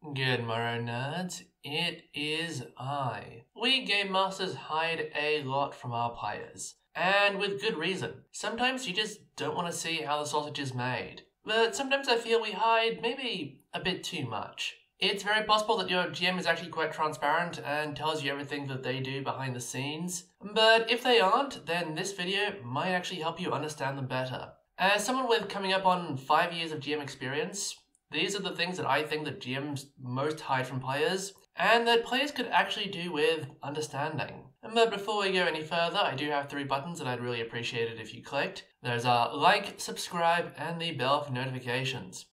Good morrow, nerds. It is I. We game masters hide a lot from our players, and with good reason. Sometimes you just don't want to see how the sausage is made, but sometimes I feel we hide maybe a bit too much. It's very possible that your GM is actually quite transparent and tells you everything that they do behind the scenes, but if they aren't, then this video might actually help you understand them better. As someone with coming up on 5 years of GM experience, these are the things that I think that GMs most hide from players, and that players could actually do with understanding. But before we go any further, I do have 3 buttons that I'd really appreciate it if you clicked. Those are like, subscribe, and the bell for notifications.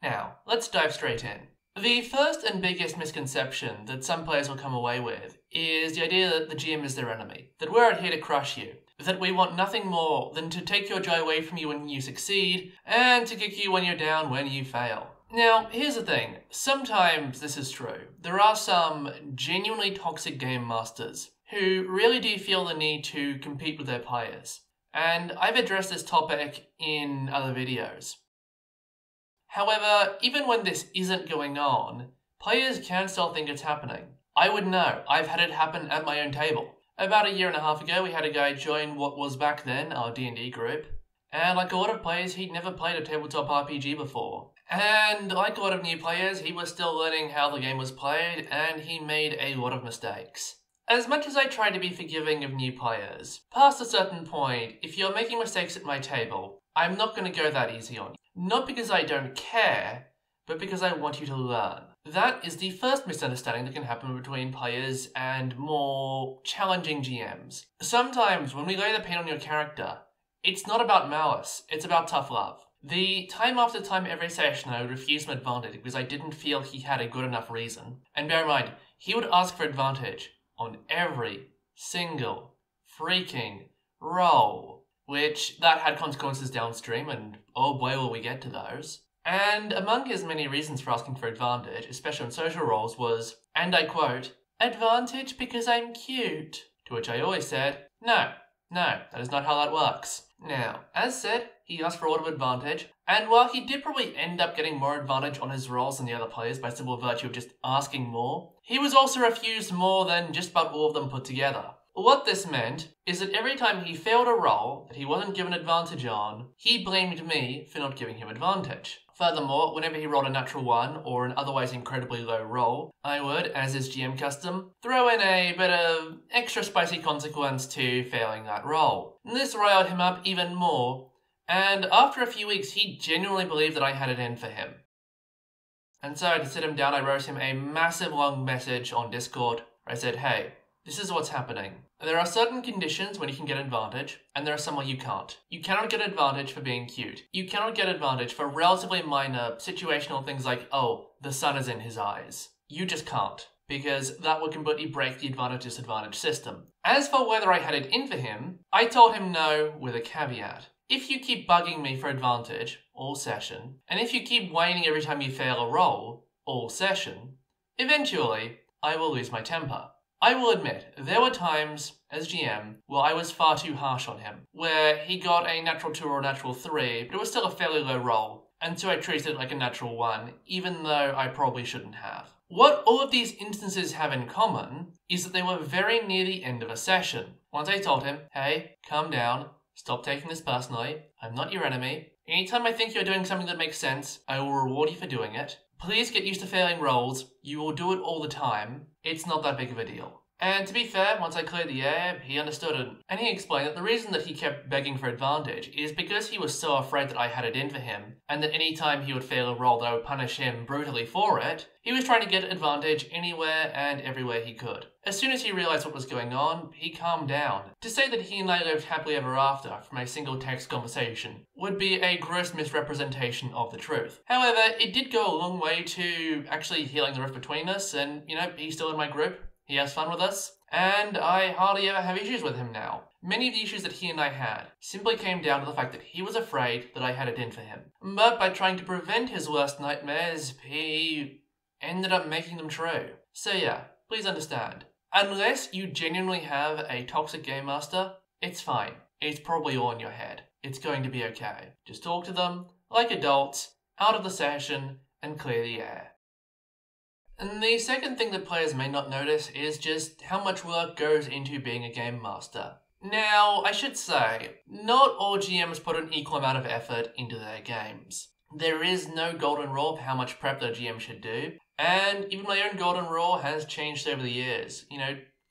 Now, let's dive straight in. The first and biggest misconception that some players will come away with is the idea that the GM is their enemy, that we're out here to crush you, that we want nothing more than to take your joy away from you when you succeed, and to kick you when you're down when you fail. Now, here's the thing, sometimes this is true. There are some genuinely toxic game masters who really do feel the need to compete with their players, and I've addressed this topic in other videos. However, even when this isn't going on, players can still think it's happening. I would know, I've had it happen at my own table. About a year and a half ago, we had a guy join what was back then our D&D group, and like a lot of players, he'd never played a tabletop RPG before. And like a lot of new players, he was still learning how the game was played, and he made a lot of mistakes. As much as I try to be forgiving of new players, past a certain point, if you're making mistakes at my table, I'm not going to go that easy on you. Not because I don't care, but because I want you to learn. That is the first misunderstanding that can happen between players and more challenging GMs. Sometimes when we lay the paint on your character, it's not about malice, it's about tough love. The time after time every session I would refuse him advantage because I didn't feel he had a good enough reason. And bear in mind, he would ask for advantage on every single freaking roll, which that had consequences downstream, and oh boy will we get to those. And among his many reasons for asking for advantage, especially on social roles, was, and I quote, "Advantage because I'm cute." To which I always said, no, that is not how that works. Now, as said, he asked for a lot of advantage, and while he did probably end up getting more advantage on his rolls than the other players by simple virtue of just asking more, he was also refused more than just about all of them put together. What this meant is that every time he failed a roll that he wasn't given advantage on, he blamed me for not giving him advantage. Furthermore, whenever he rolled a natural 1 or an otherwise incredibly low roll, I would, as is GM custom, throw in a bit of extra spicy consequence to failing that roll. This riled him up even more, and after a few weeks he genuinely believed that I had it in for him. And so to sit him down, I wrote him a massive long message on Discord where I said, hey, this is what's happening. There are certain conditions when you can get advantage, and there are some where you can't. You cannot get advantage for being cute. You cannot get advantage for relatively minor situational things like, oh, the sun is in his eyes. You just can't, because that would completely break the advantage-disadvantage system. As for whether I had it in for him, I told him no with a caveat. If you keep bugging me for advantage all session, and if you keep whining every time you fail a roll all session, eventually I will lose my temper. I will admit, there were times, as GM, where I was far too harsh on him, where he got a natural 2 or a natural 3, but it was still a fairly low roll, and so I treated it like a natural 1, even though I probably shouldn't have. What all of these instances have in common is that they were very near the end of a session. Once I told him, hey, calm down, stop taking this personally, I'm not your enemy. Anytime I think you're doing something that makes sense, I will reward you for doing it. Please get used to failing rolls, you will do it all the time, it's not that big of a deal. And to be fair, once I cleared the air, he understood it, and he explained that the reason that he kept begging for advantage is because he was so afraid that I had it in for him, and that any time he would fail a roll that I would punish him brutally for it, he was trying to get advantage anywhere and everywhere he could. As soon as he realized what was going on, he calmed down. To say that he and I lived happily ever after from a single text conversation would be a gross misrepresentation of the truth. However, it did go a long way to actually healing the rift between us, and he's still in my group. He has fun with us, and I hardly ever have issues with him now. Many of the issues that he and I had simply came down to the fact that he was afraid that I had it in for him. But by trying to prevent his worst nightmares, he ended up making them true. So yeah, please understand. Unless you genuinely have a toxic game master, it's fine. It's probably all in your head. It's going to be okay. Just talk to them like adults, out of the session, and clear the air. And the second thing that players may not notice is just how much work goes into being a game master. Now, I should say, not all GMs put an equal amount of effort into their games. There is no golden rule of how much prep the GM should do, and even my own golden rule has changed over the years.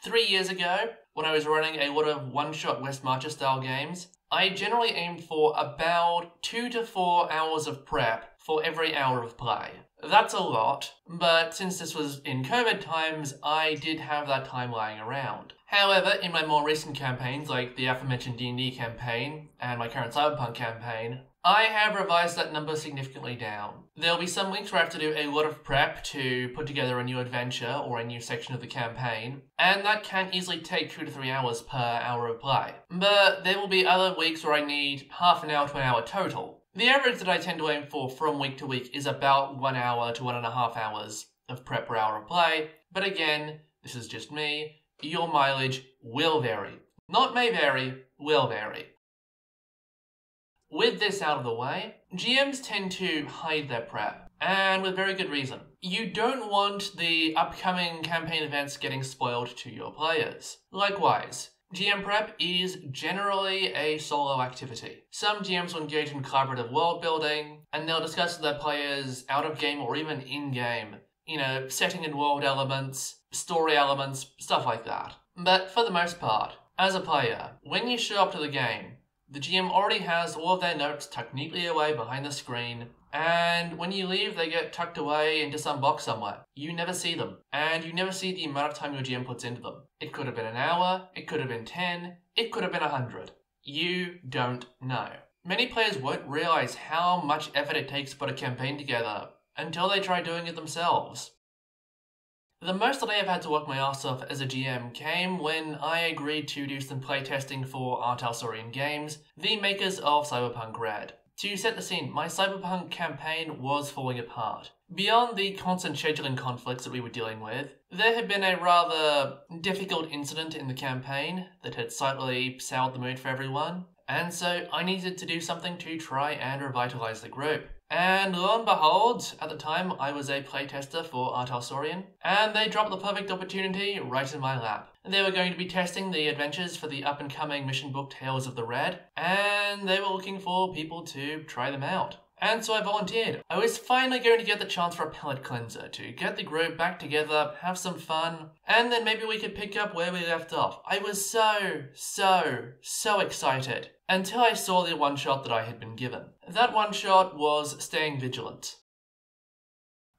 3 years ago, when I was running a lot of one-shot West Marcher style games, I generally aimed for about 2 to 4 hours of prep for every hour of play. That's a lot, but since this was in COVID times, I did have that time lying around. However, in my more recent campaigns, like the aforementioned D&D campaign and my current Cyberpunk campaign, I have revised that number significantly down. There'll be some weeks where I have to do a lot of prep to put together a new adventure or a new section of the campaign, and that can easily take 2 to 3 hours per hour of play. But there will be other weeks where I need half an hour to an hour total. The average that I tend to aim for from week to week is about 1 hour to 1.5 hours of prep per hour of play, but again, this is just me. Your mileage will vary. Not may vary, will vary. With this out of the way, GMs tend to hide their prep, and with very good reason. You don't want the upcoming campaign events getting spoiled to your players. Likewise, GM prep is generally a solo activity. Some GMs will engage in collaborative world building, and they'll discuss with their players out of game or even in game. Setting and world elements, story elements, stuff like that. But for the most part, as a player, when you show up to the game, the GM already has all of their notes tucked neatly away behind the screen, and when you leave, they get tucked away into some box somewhere. You never see them, and you never see the amount of time your GM puts into them. It could have been an hour, it could have been 10, it could have been 100. You don't know. Many players won't realize how much effort it takes to put a campaign together until they try doing it themselves. The most that I have had to work my ass off as a GM came when I agreed to do some playtesting for Artalsorian Games, the makers of Cyberpunk Red. To set the scene, my Cyberpunk campaign was falling apart. Beyond the constant scheduling conflicts that we were dealing with, there had been a rather difficult incident in the campaign that had slightly soured the mood for everyone, and so I needed to do something to try and revitalize the group. And lo and behold, at the time I was a playtester for Artalsorian, and they dropped the perfect opportunity right in my lap. They were going to be testing the adventures for the up-and-coming mission book Tales of the Red, and they were looking for people to try them out. And so I volunteered. I was finally going to get the chance for a palate cleanser, to get the group back together, have some fun, and then maybe we could pick up where we left off. I was so excited, until I saw the one shot that I had been given. That one shot was Staying Vigilant.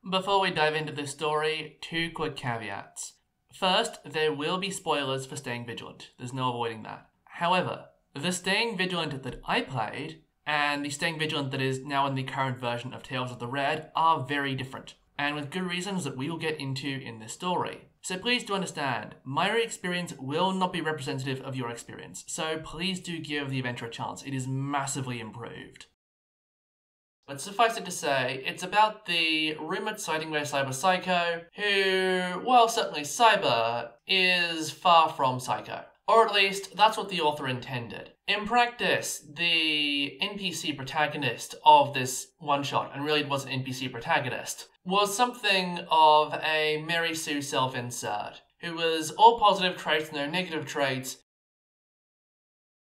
Before we dive into this story, 2 quick caveats. First, there will be spoilers for Staying Vigilant. There's no avoiding that. However, the Staying Vigilant that I played and the Staying Vigilant that is now in the current version of Tales of the Red are very different, and with good reasons that we will get into in this story. So please do understand, my experience will not be representative of your experience, so please do give the adventure a chance. It is massively improved. But suffice it to say, it's about the rumoured sighting by Cyber Psycho, who, well, certainly Cyber, is far from psycho. Or at least, that's what the author intended. In practice, the NPC protagonist of this one-shot, and really it was an NPC protagonist, was something of a Mary Sue self-insert, who was all positive traits, no negative traits.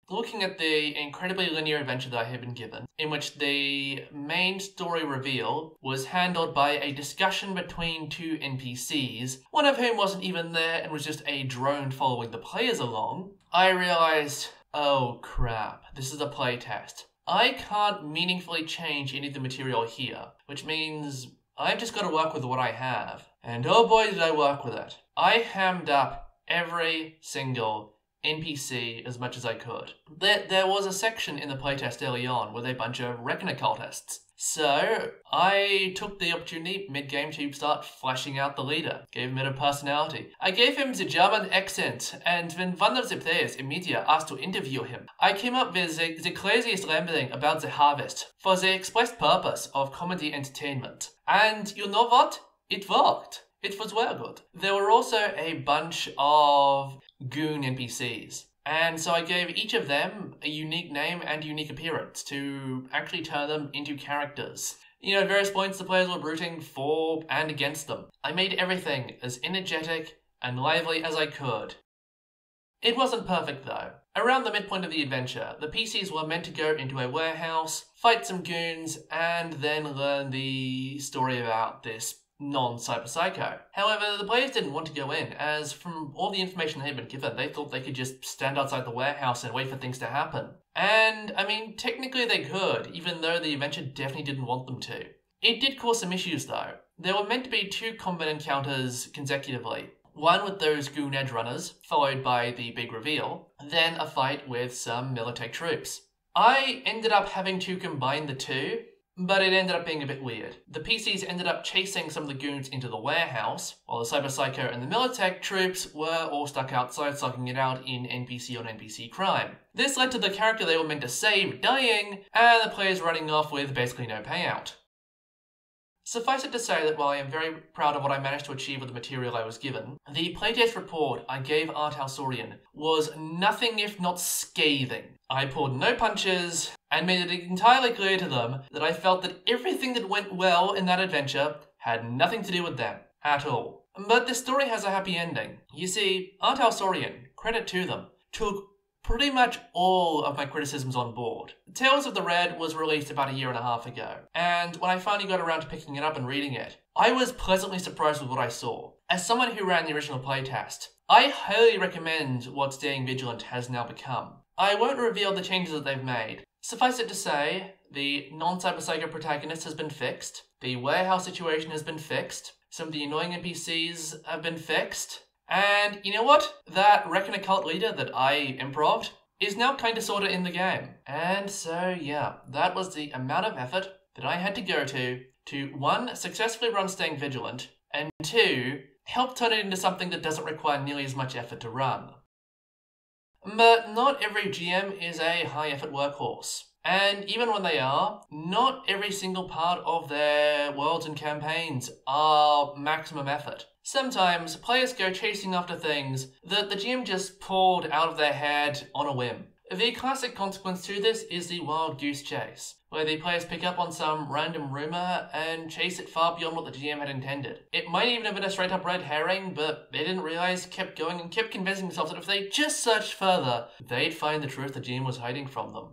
Looking at the incredibly linear adventure that I had been given, in which the main story reveal was handled by a discussion between 2 NPCs, one of whom wasn't even there and was just a drone following the players along, I realized, oh crap, this is a playtest. I can't meaningfully change any of the material here, which means I've just got to work with what I have. And oh boy did I work with it. I hammed up every single NPC as much as I could. There was a section in the playtest early on with a bunch of Reckoner cultists. So I took the opportunity mid-game to start fleshing out the leader. Gave him a bit of personality. I gave him the German accent, and when one of the players in media asked to interview him, I came up with the craziest rambling about the harvest for the express purpose of comedy entertainment. And you know what? It worked. It was well good. There were also a bunch of goon NPCs, and so I gave each of them a unique name and unique appearance to actually turn them into characters. At various points the players were rooting for and against them. I made everything as energetic and lively as I could. It wasn't perfect though. Around the midpoint of the adventure, the PCs were meant to go into a warehouse, fight some goons, and then learn the story about this non-cyber psycho. However, the players didn't want to go in, as from all the information they had been given, they thought they could just stand outside the warehouse and wait for things to happen. And, technically they could, even though the adventure definitely didn't want them to. It did cause some issues though. There were meant to be 2 combat encounters consecutively. One with those goon edge runners, followed by the big reveal, then a fight with some Militech troops. I ended up having to combine the 2, but it ended up being a bit weird. The PCs ended up chasing some of the goons into the warehouse, while the Cyber Psycho and the Militech troops were all stuck outside sucking it out in NPC on NPC crime. This led to the character they were meant to save dying, and the players running off with basically no payout. Suffice it to say that while I am very proud of what I managed to achieve with the material I was given, the playtest report I gave Art Halsorian was nothing if not scathing. I pulled no punches and made it entirely clear to them that I felt that everything that went well in that adventure had nothing to do with them at all. But this story has a happy ending. You see, Art Halsorian, credit to them, took pretty much all of my criticisms on board. Tales of the Red was released about a year and a half ago, and when I finally got around to picking it up and reading it, I was pleasantly surprised with what I saw. As someone who ran the original playtest, I highly recommend what Staying Vigilant has now become. I won't reveal the changes that they've made. Suffice it to say, the non-Cyber Psycho protagonist has been fixed, the warehouse situation has been fixed, some of the annoying NPCs have been fixed, and you know what? That Reckon Occult leader that I improv'd is now kinda sorta in the game. And so yeah, that was the amount of effort that I had to go to 1, successfully run Staying Vigilant, and 2, help turn it into something that doesn't require nearly as much effort to run. But not every GM is a high-effort workhorse. And even when they are, not every single part of their worlds and campaigns are maximum effort. Sometimes players go chasing after things that the GM just pulled out of their head on a whim. The classic consequence to this is the wild goose chase, where the players pick up on some random rumour and chase it far beyond what the GM had intended. It might even have been a straight up red herring, but they didn't realise, kept going and kept convincing themselves that if they just searched further, they'd find the truth the GM was hiding from them.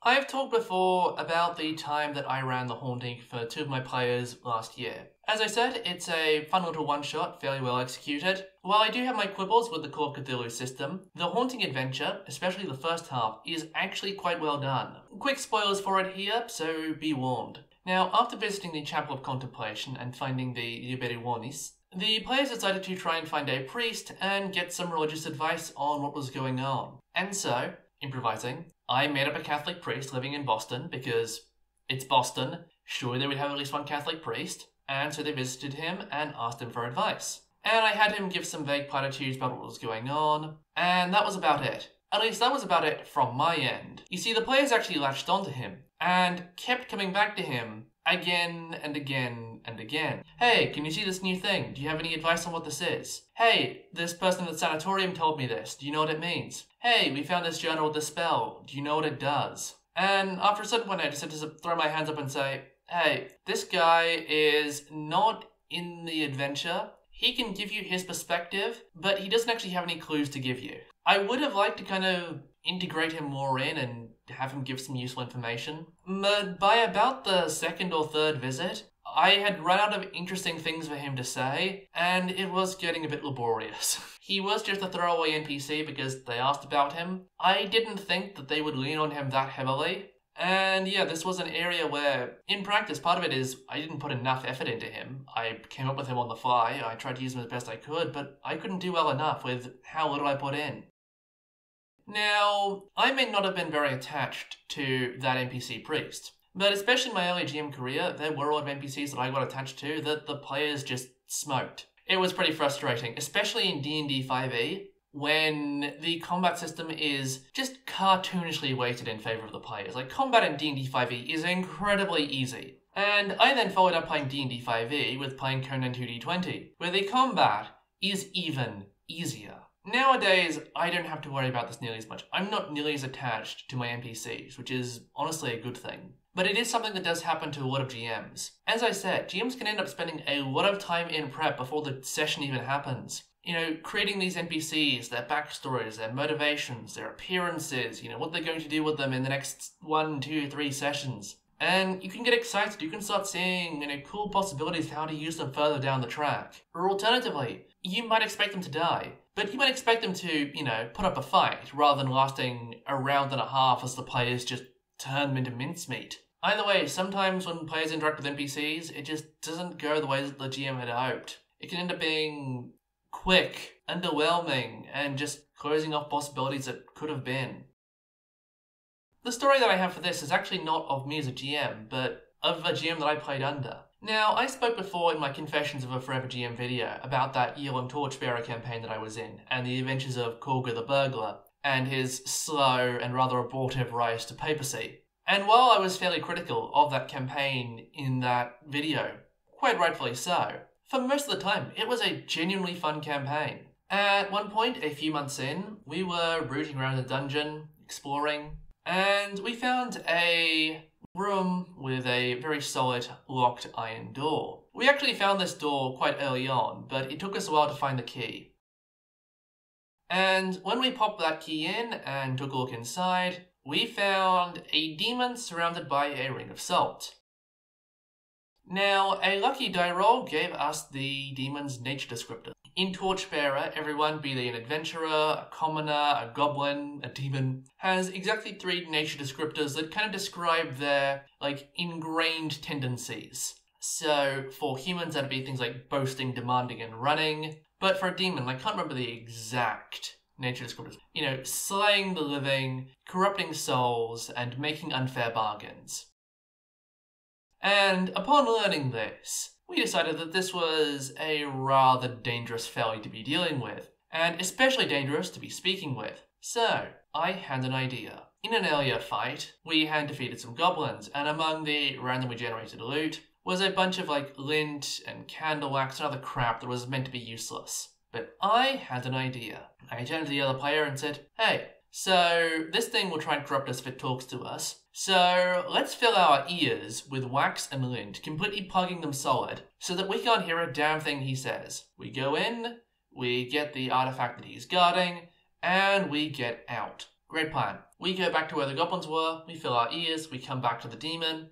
I've talked before about the time that I ran the Haunting for 2 of my players last year. As I said, it's a fun little one-shot, fairly well executed. While I do have my quibbles with the Call of Cthulhu system, the Haunting adventure, especially the first half, is actually quite well done. Quick spoilers for it here, so be warned. Now, after visiting the Chapel of Contemplation and finding the Liberionis, the players decided to try and find a priest and get some religious advice on what was going on. And so, improvising, I made up a Catholic priest living in Boston because it's Boston. Surely they would have at least one Catholic priest. And so they visited him and asked him for advice. And I had him give some vague platitudes about what was going on. And that was about it. At least that was about it from my end. You see, the players actually latched onto him and kept coming back to him again and again and again. Hey, can you see this new thing? Do you have any advice on what this is? Hey, this person at the sanatorium told me this. Do you know what it means? Hey, we found this journal with this spell. Do you know what it does? And after a certain point, I just had to throw my hands up and say, hey, this guy is not in the adventure. He can give you his perspective, but he doesn't actually have any clues to give you. I would have liked to kind of integrate him more in and have him give some useful information, but by about the 2nd or 3rd visit, I had run out of interesting things for him to say, and it was getting a bit laborious. He was just a throwaway NPC because they asked about him. I didn't think that they would lean on him that heavily. And yeah, this was an area where, in practice, part of it is I didn't put enough effort into him. I came up with him on the fly, I tried to use him as best I could, but I couldn't do well enough with how little I put in. Now, I may not have been very attached to that NPC priest, but especially in my early GM career, there were a lot of NPCs that I got attached to that the players just smoked. It was pretty frustrating, especially in D&D 5e, when the combat system is just cartoonishly weighted in favor of the players. Like, combat in D&D 5e is incredibly easy. And I then followed up playing D&D 5e with playing Conan 2D20, where the combat is even easier. Nowadays, I don't have to worry about this nearly as much. I'm not nearly as attached to my NPCs, which is honestly a good thing. But it is something that does happen to a lot of GMs. As I said, GMs can end up spending a lot of time in prep before the session even happens. Creating these NPCs, their backstories, their motivations, their appearances, what they're going to do with them in the next 1, 2, 3 sessions. And you can get excited, you can start seeing, cool possibilities for how to use them further down the track. Or alternatively, you might expect them to die, but you might expect them to, put up a fight, rather than lasting a round and a half as the players just turn them into mincemeat. Either way, sometimes when players interact with NPCs, it just doesn't go the way that the GM had hoped. It can end up being quick, underwhelming, and just closing off possibilities that could have been. The story that I have for this is actually not of me as a GM, but of a GM that I played under. Now, I spoke before in my Confessions of a Forever GM video about that year-long Torchbearer campaign that I was in, and the adventures of Kulga the Burglar, and his slow and rather abortive rise to papacy. And while I was fairly critical of that campaign in that video, quite rightfully so, for most of the time it was a genuinely fun campaign. At one point, a few months in, we were rooting around the dungeon, exploring, and we found a room with a very solid locked iron door. We actually found this door quite early on, but it took us a while to find the key. And when we popped that key in and took a look inside, we found a demon surrounded by a ring of salt. Now, a lucky die roll gave us the demon's nature descriptor. In Torchbearer, everyone, be they an adventurer, a commoner, a goblin, a demon, has exactly 3 nature descriptors that kind of describe their, ingrained tendencies. So, for humans, that'd be things like boasting, demanding, and running. But for a demon, I can't remember the exact nature descriptors. Slaying the living, corrupting souls, and making unfair bargains. And upon learning this, we decided that this was a rather dangerous fellow to be dealing with, and especially dangerous to be speaking with. So, I had an idea. In an earlier fight, we had defeated some goblins, and among the randomly generated loot was a bunch of lint and candle wax and other crap that was meant to be useless. But I had an idea. I turned to the other player and said, hey, so this thing will try and corrupt us if it talks to us. So let's fill our ears with wax and lint, completely plugging them solid, so that we can't hear a damn thing he says. We go in, we get the artifact that he's guarding, and we get out. Great plan. We go back to where the goblins were, we fill our ears, we come back to the demon,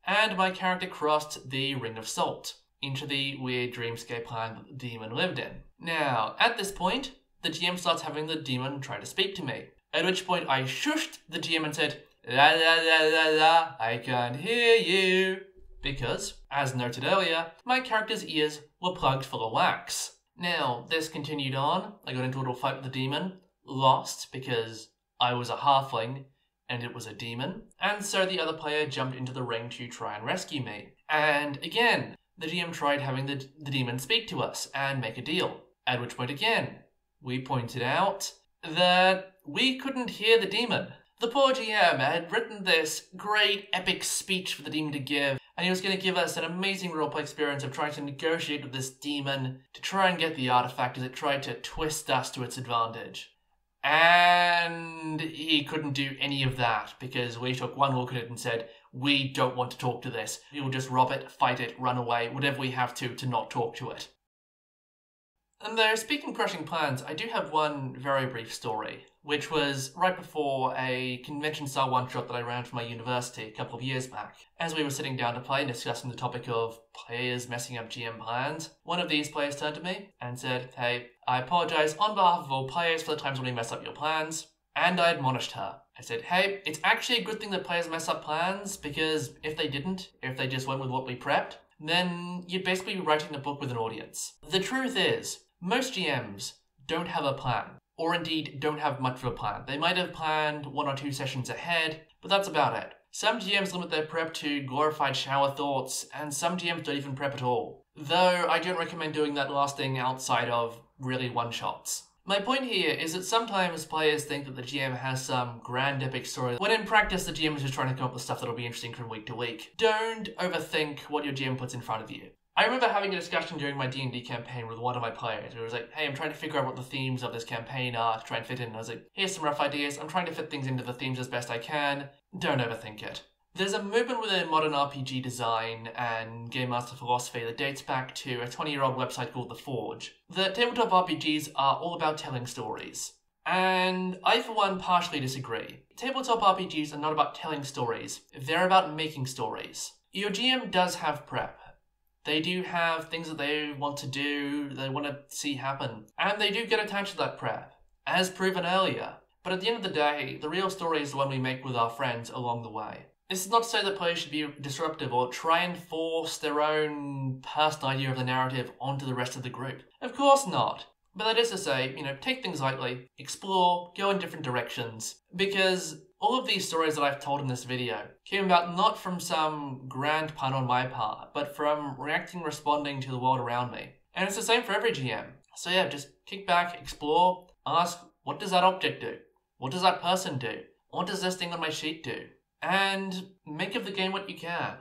and my character crossed the ring of salt into the weird dreamscape land that the demon lived in. Now, at this point, the GM starts having the demon try to speak to me, at which point I shushed the GM and said, la la la la la, I can't hear you, because, as noted earlier, my character's ears were plugged full of wax. Now, this continued on, I got into a little fight with the demon, lost because I was a halfling and it was a demon, and so the other player jumped into the ring to try and rescue me. And again, the GM tried having the demon speak to us and make a deal, at which point again, we pointed out that we couldn't hear the demon. The poor GM had written this great epic speech for the demon to give, and he was going to give us an amazing roleplay experience of trying to negotiate with this demon to try and get the artifact as it tried to twist us to its advantage. And he couldn't do any of that because we took one look at it and said, we don't want to talk to this. We will just rob it, fight it, run away, whatever we have to not talk to it. And though, speaking of crushing plans, I do have one very brief story, which was right before a convention-style one-shot that I ran for my university a couple of years back. As we were sitting down to play and discussing the topic of players messing up GM plans, one of these players turned to me and said, hey, I apologise on behalf of all players for the times when we mess up your plans. And I admonished her. I said, hey, it's actually a good thing that players mess up plans, because if they didn't, if they just went with what we prepped, then you'd basically be writing a book with an audience. The truth is, most GMs don't have a plan, or indeed don't have much of a plan. They might have planned 1 or 2 sessions ahead, but that's about it. Some GMs limit their prep to glorified shower thoughts, and some GMs don't even prep at all. Though I don't recommend doing that last thing outside of really one-shots. My point here is that sometimes players think that the GM has some grand epic story, when in practice the GM is just trying to come up with stuff that'll be interesting from week to week. Don't overthink what your GM puts in front of you. I remember having a discussion during my D&D campaign with one of my players who was like, hey, I'm trying to figure out what the themes of this campaign are to try and fit in. And I was like, here's some rough ideas. I'm trying to fit things into the themes as best I can. Don't overthink it. There's a movement within modern RPG design and game master philosophy that dates back to a 20-year-old website called The Forge. The tabletop RPGs are all about telling stories. And I, for one, partially disagree. Tabletop RPGs are not about telling stories, they're about making stories. Your GM does have prep. They do have things that they want to do, they want to see happen, and they do get attached to that prep, as proven earlier. But at the end of the day, the real story is the one we make with our friends along the way. This is not to say that players should be disruptive or try and force their own personal idea of the narrative onto the rest of the group. Of course not. But that is to say, take things lightly, explore, go in different directions. Because all of these stories that I've told in this video came about not from some grand pun on my part, but from responding to the world around me. And it's the same for every GM. So yeah, just kick back, explore, ask, what does that object do? What does that person do? What does this thing on my sheet do? And make of the game what you can.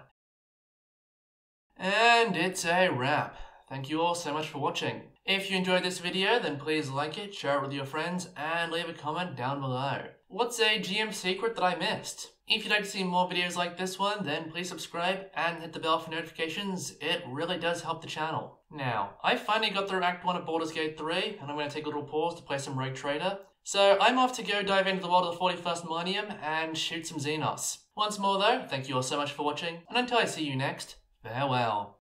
And it's a wrap. Thank you all so much for watching. If you enjoyed this video, then please like it, share it with your friends, and leave a comment down below. What's a GM secret that I missed? If you'd like to see more videos like this one, then please subscribe and hit the bell for notifications. It really does help the channel. Now, I finally got through Act 1 of Baldur's Gate 3, and I'm going to take a little pause to play some Rogue Trader. So I'm off to go dive into the world of the 41st Millennium and shoot some Xenos. Once more though, thank you all so much for watching, and until I see you next, farewell.